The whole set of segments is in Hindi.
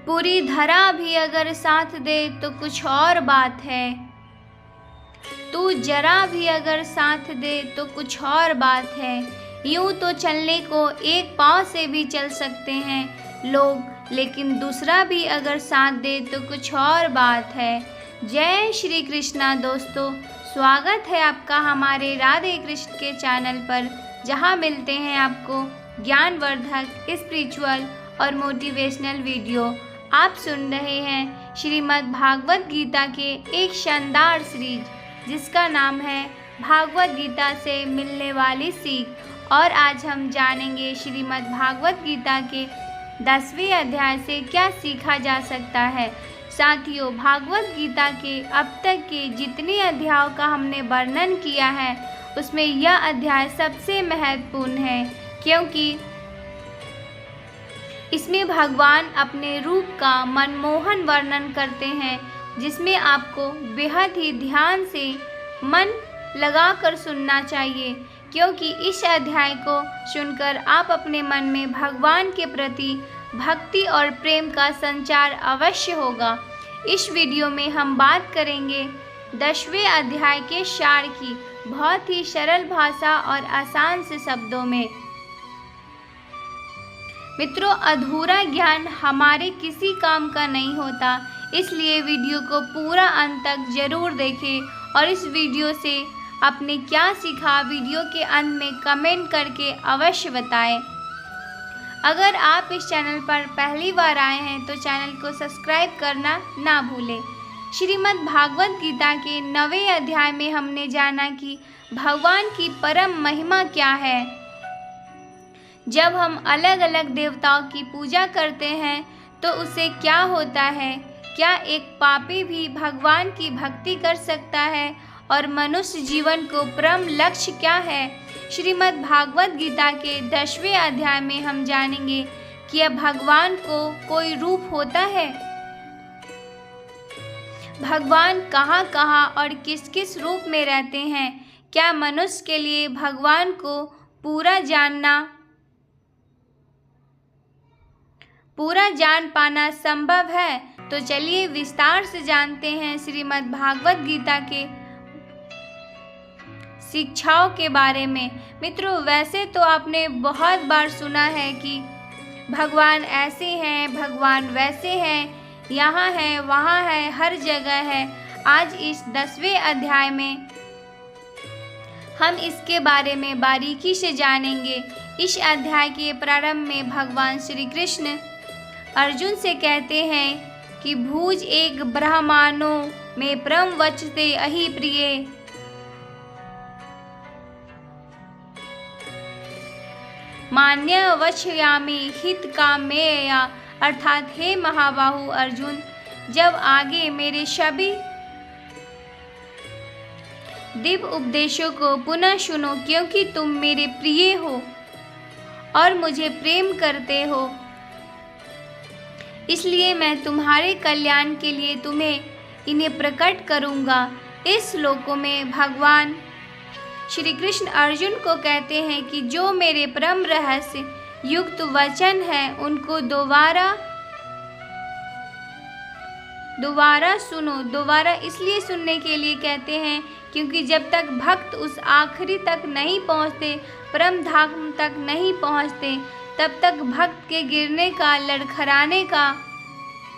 पूरी धरा भी अगर साथ दे तो कुछ और बात है। तू जरा भी अगर साथ दे तो कुछ और बात है। यूं तो चलने को एक पाँव से भी चल सकते हैं लोग, लेकिन दूसरा भी अगर साथ दे तो कुछ और बात है। जय श्री कृष्णा दोस्तों, स्वागत है आपका हमारे राधे कृष्ण के चैनल पर, जहां मिलते हैं आपको ज्ञानवर्धक, स्पिरिचुअल और मोटिवेशनल वीडियो। आप सुन रहे हैं श्रीमद् भागवत गीता के एक शानदार सीरीज, जिसका नाम है भागवत गीता से मिलने वाली सीख। और आज हम जानेंगे श्रीमद् भागवत गीता के 10वें अध्याय से क्या सीखा जा सकता है। साथियों, भागवत गीता के अब तक के जितने अध्यायों का हमने वर्णन किया है, उसमें यह अध्याय सबसे महत्वपूर्ण है, क्योंकि इसमें भगवान अपने रूप का मनमोहन वर्णन करते हैं, जिसमें आपको बेहद ही ध्यान से मन लगाकर सुनना चाहिए, क्योंकि इस अध्याय को सुनकर आप अपने मन में भगवान के प्रति भक्ति और प्रेम का संचार अवश्य होगा। इस वीडियो में हम बात करेंगे 10वें अध्याय के सार की, बहुत ही सरल भाषा और आसान से शब्दों में। मित्रों, अधूरा ज्ञान हमारे किसी काम का नहीं होता, इसलिए वीडियो को पूरा अंत तक जरूर देखें और इस वीडियो से आपने क्या सीखा वीडियो के अंत में कमेंट करके अवश्य बताएं। अगर आप इस चैनल पर पहली बार आए हैं तो चैनल को सब्सक्राइब करना ना भूलें। श्रीमद् भागवत गीता के 9वें अध्याय में हमने जाना कि भगवान की परम महिमा क्या है। जब हम अलग अलग देवताओं की पूजा करते हैं तो उससे क्या होता है? क्या एक पापी भी भगवान की भक्ति कर सकता है? और मनुष्य जीवन को परम लक्ष्य क्या है? श्रीमद् भागवत गीता के 10वें अध्याय में हम जानेंगे कि भगवान को कोई रूप होता है, भगवान कहाँ कहाँ और किस किस रूप में रहते हैं। क्या मनुष्य के लिए भगवान को पूरा जान पाना संभव है? तो चलिए विस्तार से जानते हैं श्रीमद् भागवत गीता के शिक्षाओं के बारे में। मित्रों, वैसे तो आपने बहुत बार सुना है कि भगवान ऐसे हैं, भगवान वैसे हैं, यहाँ है, वहाँ है, हर जगह है। आज इस 10वें अध्याय में हम इसके बारे में बारीकी से जानेंगे। इस अध्याय के प्रारंभ में भगवान श्री कृष्ण अर्जुन से कहते हैं कि भूज एक ब्रह्मांडों में परम वचते अहि प्रिय, मान्य वचयामि हित कामेया। अर्थात हे महाबाहु अर्जुन, जब आगे मेरे सभी दिव्य उपदेशों को पुनः सुनो, क्योंकि तुम मेरे प्रिय हो और मुझे प्रेम करते हो, इसलिए मैं तुम्हारे कल्याण के लिए तुम्हें इन्हें प्रकट करूँगा। इस श्लोकों में भगवान श्री कृष्ण अर्जुन को कहते हैं कि जो मेरे परम रहस्य युक्त वचन है, उनको दोबारा सुनो। दोबारा इसलिए सुनने के लिए कहते हैं क्योंकि जब तक भक्त उस आखिरी तक नहीं पहुँचते, परम धाम तक नहीं पहुँचते, तब तक भक्त के गिरने का, लड़खड़ाने का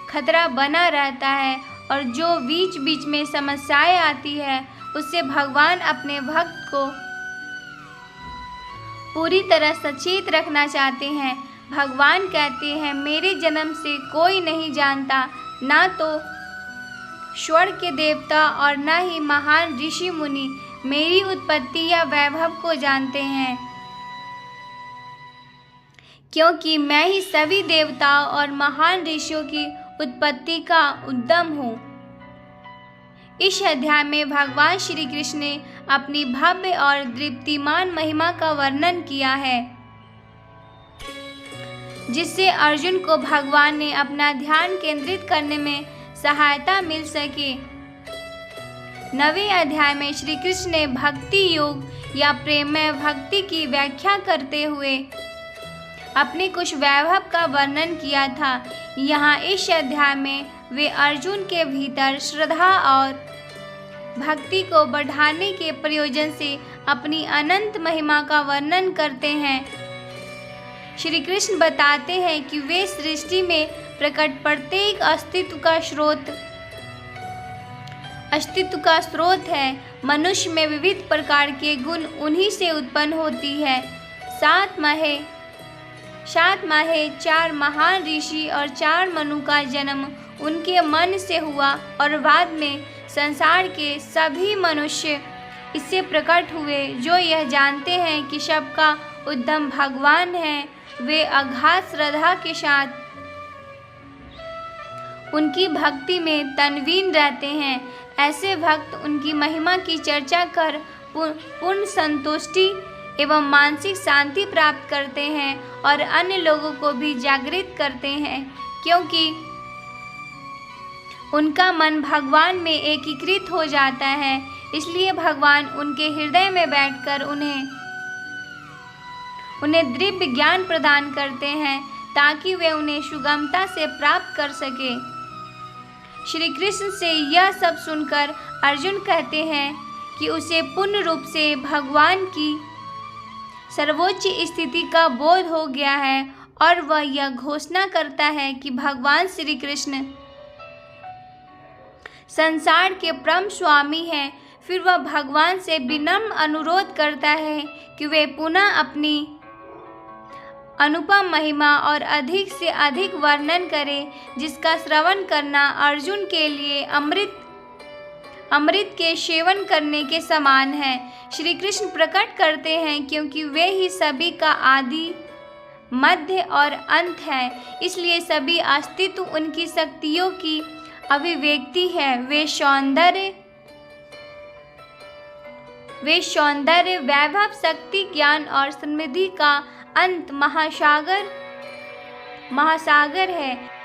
खतरा बना रहता है। और जो बीच बीच में समस्याएं आती है, उससे भगवान अपने भक्त को पूरी तरह सचेत रखना चाहते हैं। भगवान कहते हैं, मेरे जन्म से कोई नहीं जानता, ना तो स्वर्ग के देवता और न ही महान ऋषि मुनि मेरी उत्पत्ति या वैभव को जानते हैं, क्योंकि मैं ही सभी देवताओं और महान ऋषियों की उत्पत्ति का उद्गम हूँ। इस अध्याय में भगवान श्री कृष्ण ने अपनी भव्य और दीप्तिमान महिमा का वर्णन किया है, जिससे अर्जुन को भगवान ने अपना ध्यान केंद्रित करने में सहायता मिल सके। 9वें अध्याय में श्री कृष्ण ने भक्ति योग या प्रेममय भक्ति की व्याख्या करते हुए अपने कुछ वैभव का वर्णन किया था। यहाँ इस अध्याय में वे अर्जुन के भीतर श्रद्धा और भक्ति को बढ़ाने के प्रयोजन से अपनी अनंत महिमा का वर्णन करते हैं। श्री कृष्ण बताते हैं कि वे सृष्टि में प्रकट प्रत्येक अस्तित्व का स्रोत है। मनुष्य में विविध प्रकार के गुण उन्हीं से उत्पन्न होती है। सात माहे 4 महान ऋषि और 4 मनु का जन्म उनके मन से हुआ और बाद में संसार के सभी मनुष्य इससे प्रकट हुए जो यह जानते हैं कि सबका उद्गम भगवान है। वे अगाध श्रद्धा के साथ उनकी भक्ति में तन्वीन रहते हैं। ऐसे भक्त उनकी महिमा की चर्चा कर पूर्ण संतुष्टि एवं मानसिक शांति प्राप्त करते हैं और अन्य लोगों को भी जागृत करते हैं, क्योंकि उनका मन भगवान में एकीकृत हो जाता है। इसलिए भगवान उनके हृदय में बैठकर उन्हें दिव्य ज्ञान प्रदान करते हैं ताकि वे उन्हें सुगमता से प्राप्त कर सके। श्री कृष्ण से यह सब सुनकर अर्जुन कहते हैं कि उसे पूर्ण रूप से भगवान की सर्वोच्च स्थिति का बोध हो गया है और वह यह घोषणा करता है कि भगवान श्री कृष्ण संसार के परम स्वामी हैं। फिर वह भगवान से विनम्र अनुरोध करता है कि वे पुनः अपनी अनुपम महिमा और अधिक से अधिक वर्णन करें, जिसका श्रवण करना अर्जुन के लिए अमृत के सेवन करने के समान है। श्री कृष्ण प्रकट करते हैं क्योंकि वे ही सभी का आदि मध्य और अंत है, इसलिए सभी अस्तित्व उनकी शक्तियों की अभिव्यक्ति है। वे सौंदर्य वैभव शक्ति ज्ञान और समृद्धि का अंत महासागर है।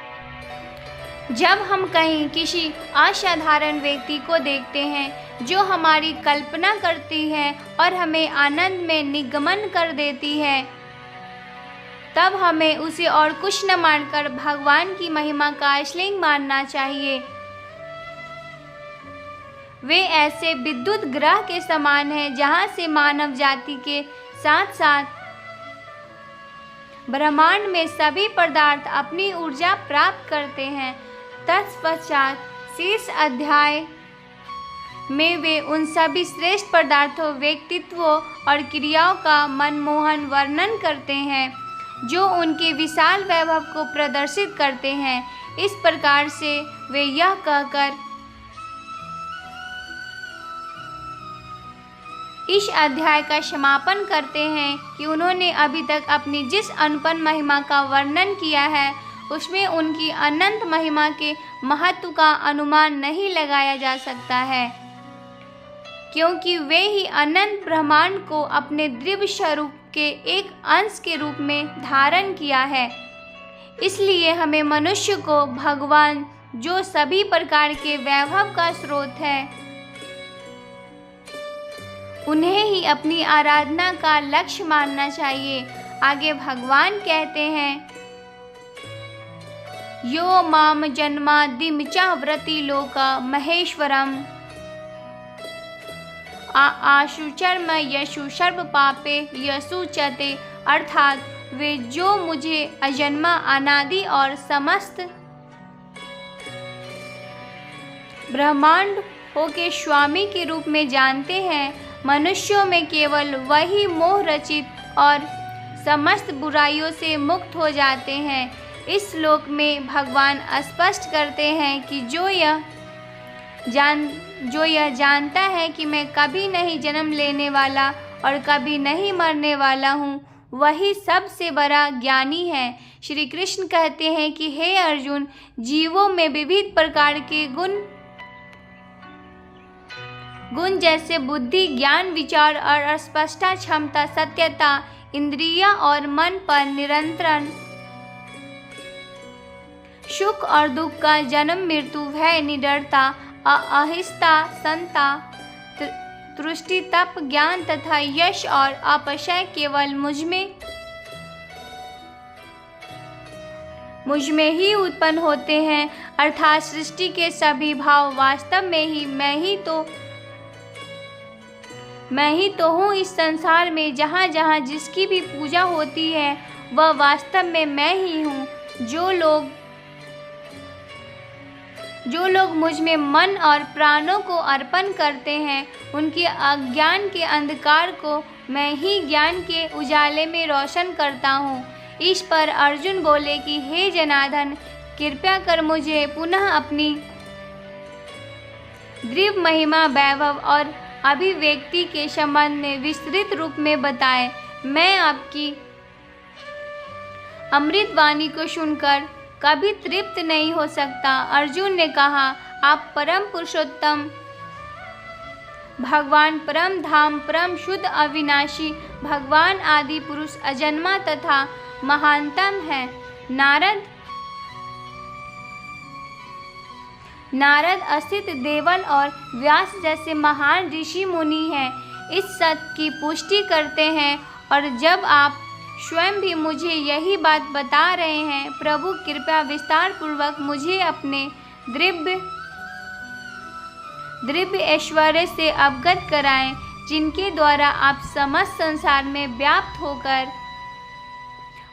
जब हम कहीं किसी असाधारण व्यक्ति को देखते हैं जो हमारी कल्पना करती है और हमें आनंद में निगमन कर देती है, तब हमें उसे और कुछ न मानकर भगवान की महिमा का श्लिंग मानना चाहिए। वे ऐसे विद्युत ग्रह के समान हैं जहां से मानव जाति के साथ साथ ब्रह्मांड में सभी पदार्थ अपनी ऊर्जा प्राप्त करते हैं। तत्पश्चात शीर्ष अध्याय में वे उन सभी श्रेष्ठ पदार्थों, व्यक्तित्वों और क्रियाओं का मनमोहन वर्णन करते हैं जो उनके विशाल वैभव को प्रदर्शित करते हैं। इस प्रकार से वे यह कहकर इस अध्याय का समापन करते हैं कि उन्होंने अभी तक अपनी जिस अनुपम महिमा का वर्णन किया है उसमें उनकी अनंत महिमा के महत्व का अनुमान नहीं लगाया जा सकता है, क्योंकि वे ही अनंत ब्रह्मांड को अपने दिव्य स्वरूप के एक अंश के रूप में धारण किया है। इसलिए हमें मनुष्य को भगवान, जो सभी प्रकार के वैभव का स्रोत है, उन्हें ही अपनी आराधना का लक्ष्य मानना चाहिए। आगे भगवान कहते हैं, यो माम जन्मादिम च व्रति लोका महेश्वरम आशुचर्म यशु सर्व पापे यशु चते, अर्थात वे जो मुझे अजन्मा, अनादि और समस्त ब्रह्मांड के स्वामी के रूप में जानते हैं, मनुष्यों में केवल वही मोह रचित और समस्त बुराइयों से मुक्त हो जाते हैं। इस श्लोक में भगवान स्पष्ट करते हैं कि जो यह जानता है कि मैं कभी नहीं जन्म लेने वाला और कभी नहीं मरने वाला हूँ, वही सबसे बड़ा ज्ञानी है। श्री कृष्ण कहते हैं कि हे अर्जुन, जीवों में विविध प्रकार के गुण जैसे बुद्धि, ज्ञान, विचार और स्पष्टता, क्षमता, सत्यता, इंद्रिया और मन पर नियंत्रण, सुख और दुख का जन्म, मृत्यु, भय, निडरता, अहिंसा, समता, तुष्टि, तप, ज्ञान तथा यश और अपयश केवल मुझमें मुझ में ही उत्पन्न होते हैं, अर्थात सृष्टि के सभी भाव वास्तव में ही मैं ही तो हूँ। इस संसार में जहाँ जहाँ जिसकी भी पूजा होती है वह वास्तव में मैं ही हूँ। जो लोग मुझ में मन और प्राणों को अर्पण करते हैं, उनके अज्ञान के अंधकार को मैं ही ज्ञान के उजाले में रोशन करता हूँ। इस पर अर्जुन बोले कि हे जनार्दन, कृपया कर मुझे पुनः अपनी दिव्य महिमा, वैभव और अभिव्यक्ति के संबंध में विस्तृत रूप में बताएं। मैं आपकी अमृत वाणी को सुनकर कभी तृप्त नहीं हो सकता। अर्जुन ने कहा, आप परम पुरुषोत्तम भगवान, परम धाम, परम शुद्ध, अविनाशी भगवान, आदि पुरुष, अजन्मा तथा महानतम है। नारद, असित, देवल और व्यास जैसे महान ऋषि मुनि हैं, इस सत्य की पुष्टि करते हैं। और जब आप स्वयं भी मुझे यही बात बता रहे हैं, प्रभु कृपया विस्तार पूर्वक मुझे अपने दिव्य ऐश्वर्य से अवगत कराएं, जिनके द्वारा आप समस्त संसार में व्याप्त होकर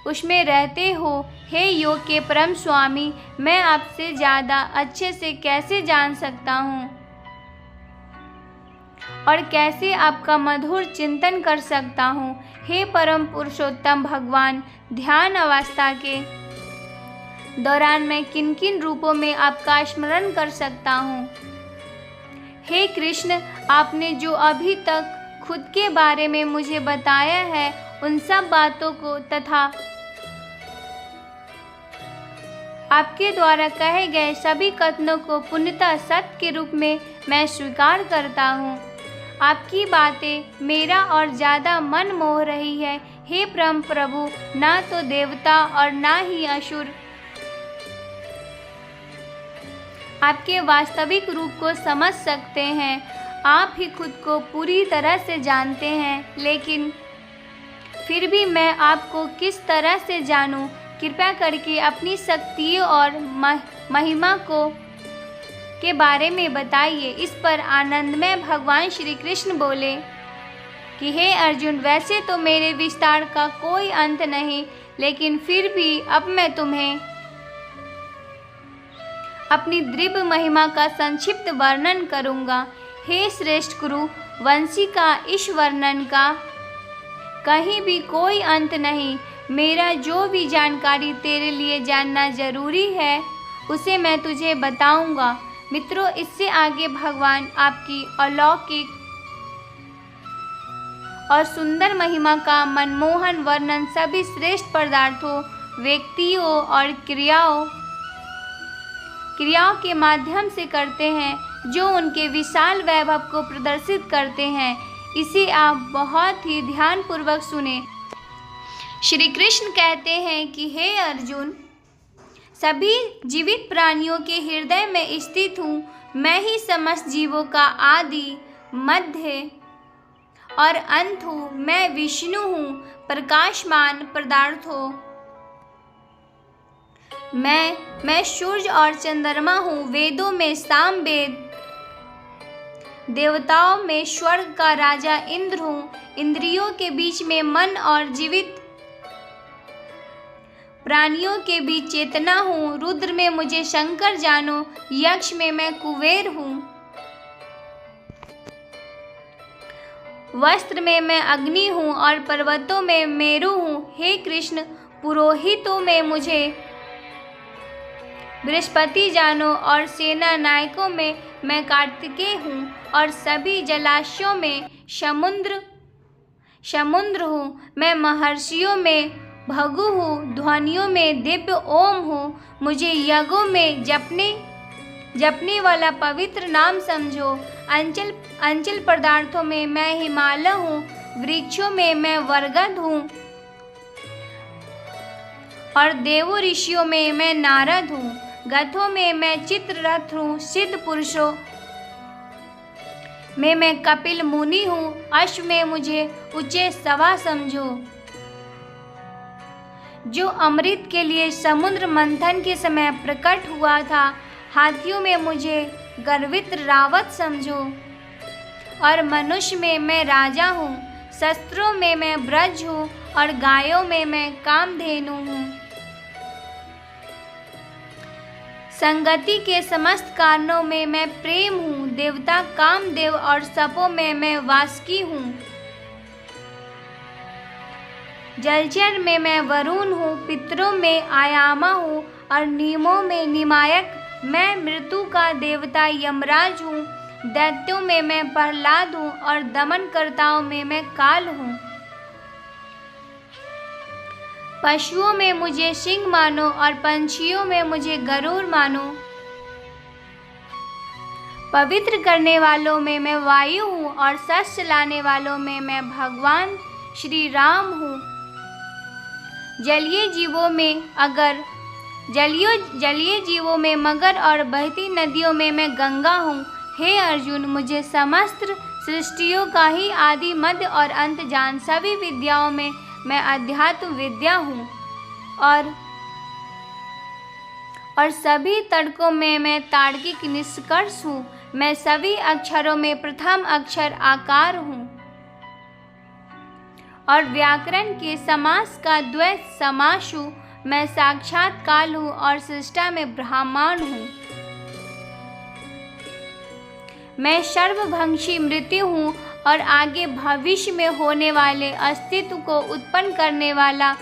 उसमें रहते हो। हे योग के परम स्वामी, मैं आपसे ज़्यादा अच्छे से कैसे जान सकता हूँ और कैसे आपका मधुर चिंतन कर सकता हूँ। हे परम पुरुषोत्तम भगवान, ध्यान अवस्था के दौरान मैं किन किन रूपों में आपका स्मरण कर सकता हूँ। हे कृष्ण, आपने जो अभी तक खुद के बारे में मुझे बताया है, उन सब बातों को तथा आपके द्वारा कहे गए सभी कथनों को पूर्णतः सत्य के रूप में मैं स्वीकार करता हूँ। आपकी बातें मेरा और ज़्यादा मन मोह रही है। हे परम प्रभु, ना तो देवता और ना ही असुर आपके वास्तविक रूप को समझ सकते हैं। आप ही खुद को पूरी तरह से जानते हैं, लेकिन फिर भी मैं आपको किस तरह से जानूं? कृपया करके अपनी शक्तियों और महिमा के बारे में बताइए। इस पर आनंदमय भगवान श्री कृष्ण बोले कि हे अर्जुन, वैसे तो मेरे विस्तार का कोई अंत नहीं, लेकिन फिर भी अब मैं तुम्हें अपनी दिव्य महिमा का संक्षिप्त वर्णन करूंगा। हे श्रेष्ठ कुरु वंशी का इस वर्णन का कहीं भी कोई अंत नहीं। मेरा जो भी जानकारी तेरे लिए जानना जरूरी है, उसे मैं तुझे बताऊंगा। मित्रों, इससे आगे भगवान आपकी अलौकिक और सुंदर महिमा का मनमोहन वर्णन सभी श्रेष्ठ पदार्थों, व्यक्तियों और क्रियाओं के माध्यम से करते हैं, जो उनके विशाल वैभव को प्रदर्शित करते हैं। इसे आप बहुत ही ध्यानपूर्वक सुने। श्री कृष्ण कहते हैं कि हे अर्जुन, सभी जीवित प्राणियों के हृदय में स्थित हूँ। मैं ही समस्त जीवों का आदि, मध्य और अंत हूँ। मैं विष्णु हूँ, प्रकाशमान पदार्थों। मैं सूर्य और चंद्रमा हूँ। वेदों में साम वेद, देवताओं में स्वर्ग का राजा इंद्र हूँ। इंद्रियों के बीच में मन और जीवित प्राणियों के बीच चेतना हूँ। रुद्र में मुझे शंकर जानो। यक्ष में मैं कुबेर हूँ। वस्त्र में मैं अग्नि हूँ और पर्वतों में मेरु हूँ। हे कृष्ण, पुरोहितों में मुझे बृहस्पति जानो और सेना नायकों में मैं कार्तिकेय हूँ और सभी जलाशयों में समुद्र हूँ। मैं महर्षियों में भृगु हूँ। ध्वनियों में दिव्य ओम हूँ। मुझे यज्ञों में जपने वाला पवित्र नाम समझो। अंचल पदार्थों में मैं हिमालय हूँ। वृक्षों में मैं बरगद हूँ और देवो ऋषियों में मैं नारद हूँ। गथों में मैं चित्ररथ हूँ। सिद्ध पुरुषों में मैं कपिल मुनि हूँ। अश्व में मुझे ऊंचे सवा समझो। जो अमृत के लिए समुद्र मंथन के समय प्रकट हुआ था। हाथियों में मुझे गर्वित रावत समझो और मनुष्य में मैं राजा हूँ। शस्त्रों में मैं ब्रज हूँ और गायों में मैं कामधेनु हूँ। संगति के समस्त कारणों में मैं प्रेम हूँ। देवता कामदेव और सपों में मैं वासुकी हूँ। जलचर में मैं वरुण हूँ। पितरों में आयामा हूँ और नीमों में निमायक। मैं मृत्यु का देवता यमराज हूँ। दैत्यों में मैं प्रहलाद हूँ और दमनकर्ताओं में मैं काल हूँ। पशुओं में मुझे सिंह मानो और पंछियों में मुझे गरुड़ मानो। पवित्र करने वालों में मैं वायु हूँ और शस्त्र लाने वालों में मैं भगवान श्री राम हूँ। जलीय जीवों में मगर और बहती नदियों में मैं गंगा हूँ। हे अर्जुन, मुझे समस्त सृष्टियों का ही आदि मध्य और अंत जान। सभी विद्याओं में मैं अध्यात्म विद्या हूँ और सभी तर्कों में मैं तार्किक निष्कर्ष हूँ। मैं सभी अक्षरों में प्रथम अक्षर आकार हूँ और व्याकरण के समास का द्वैत समास हूँ। मैं साक्षात काल हूँ और सृष्टा में ब्रह्मांड हूँ। मैं सर्वभंशी मृत्यु हूँ और आगे भविष्य में होने वाले अस्तित्व को उत्पन्न करने वाला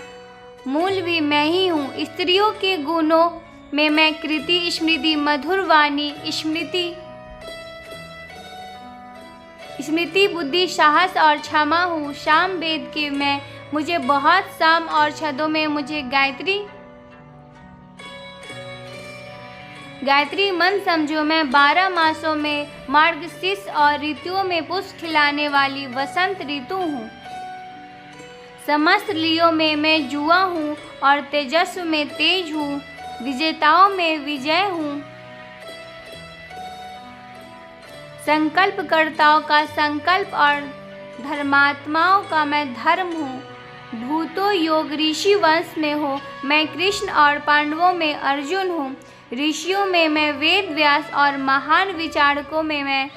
मूल भी मैं ही हूँ। स्त्रियों के गुणों में मैं कृति, स्मृति, मधुर वाणी, स्मृति, बुद्धि, साहस और क्षमा हूँ। शाम वेद के मैं मुझे बहुत साम और छंदों में मुझे गायत्री मन समझो। मैं 12 मासों में मार्गशीर्ष और ऋतुओं में पुष्प खिलाने वाली वसंत ऋतु हूँ। समस्त लियों में मैं जुआ हूँ और तेजस्व में तेज हूँ। विजेताओं में विजय हूँ। संकल्पकर्ताओं का संकल्प और धर्मात्माओं का मैं धर्म हूँ। भूतो योग ऋषि वंश में हो। मैं कृष्ण और पांडवों में अर्जुन हूँ। ऋषियों में मैं वेद व्यास और महान विचारकों में मैं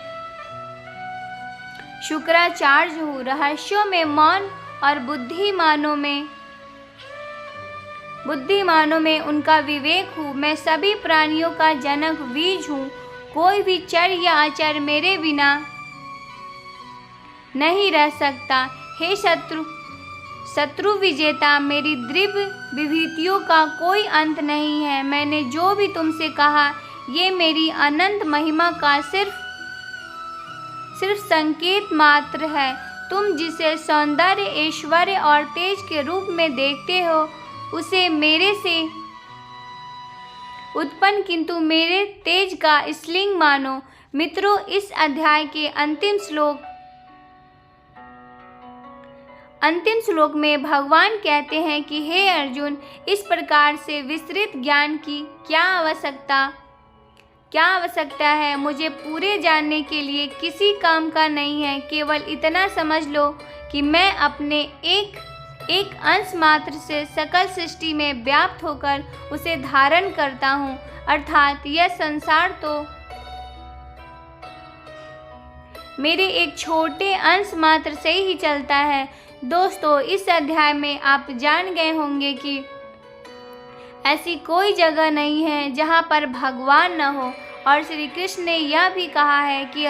शुक्राचार्य हूँ। रहस्यों में मौन और बुद्धिमानों में उनका विवेक हूँ। मैं सभी प्राणियों का जनक बीज हूँ। कोई भी चर या अचर मेरे बिना नहीं रह सकता। हे शत्रु विजेता, मेरी दिव्य विभूतियों का कोई अंत नहीं है। मैंने जो भी तुमसे कहा ये मेरी अनंत महिमा का सिर्फ संकेत मात्र है। तुम जिसे सौंदर्य, ऐश्वर्य और तेज के रूप में देखते हो उसे मेरे से उत्पन्न किंतु मेरे तेज का स्लिंग मानो। मित्रों, इस अध्याय के अंतिम श्लोक में भगवान कहते हैं कि हे अर्जुन, इस प्रकार से विस्तृत ज्ञान की क्या आवश्यकता है। मुझे पूरे जानने के लिए किसी काम का नहीं है। केवल इतना समझ लो कि मैं अपने एक अंश मात्र से सकल सृष्टि में व्याप्त होकर उसे धारण करता हूँ। अर्थात यह संसार तो मेरे एक छोटे अंश मात्र से ही चलता है। दोस्तों, इस अध्याय में आप जान गए होंगे कि ऐसी कोई जगह नहीं है जहाँ पर भगवान न हो। और श्री कृष्ण ने यह भी कहा है कि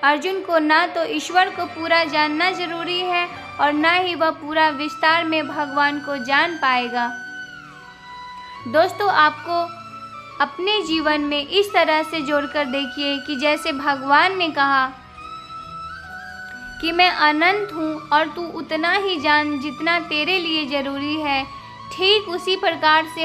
अर्जुन को ना तो ईश्वर को पूरा जानना जरूरी है और ना ही वह पूरा विस्तार में भगवान को जान पाएगा। दोस्तों, आपको अपने जीवन में इस तरह से जोड़कर देखिए कि जैसे भगवान ने कहा कि मैं अनंत हूँ और तू उतना ही जान जितना तेरे लिए जरूरी है। ठीक उसी प्रकार से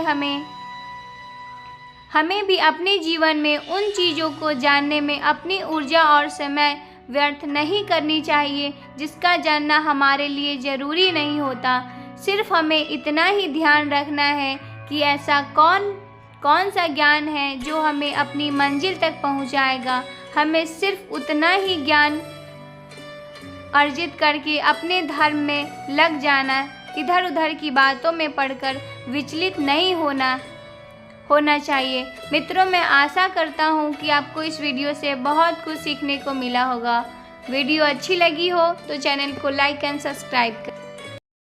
हमें भी अपने जीवन में उन चीज़ों को जानने में अपनी ऊर्जा और समय व्यर्थ नहीं करनी चाहिए जिसका जानना हमारे लिए ज़रूरी नहीं होता। सिर्फ हमें इतना ही ध्यान रखना है कि ऐसा कौन सा ज्ञान है जो हमें अपनी मंजिल तक पहुंचाएगा। हमें सिर्फ उतना ही ज्ञान अर्जित करके अपने धर्म में लग जाना इधर उधर की बातों में पड़कर विचलित नहीं होना चाहिए। मित्रों, मैं आशा करता हूँ कि आपको इस वीडियो से बहुत कुछ सीखने को मिला होगा। वीडियो अच्छी लगी हो तो चैनल को लाइक एंड सब्सक्राइब करें।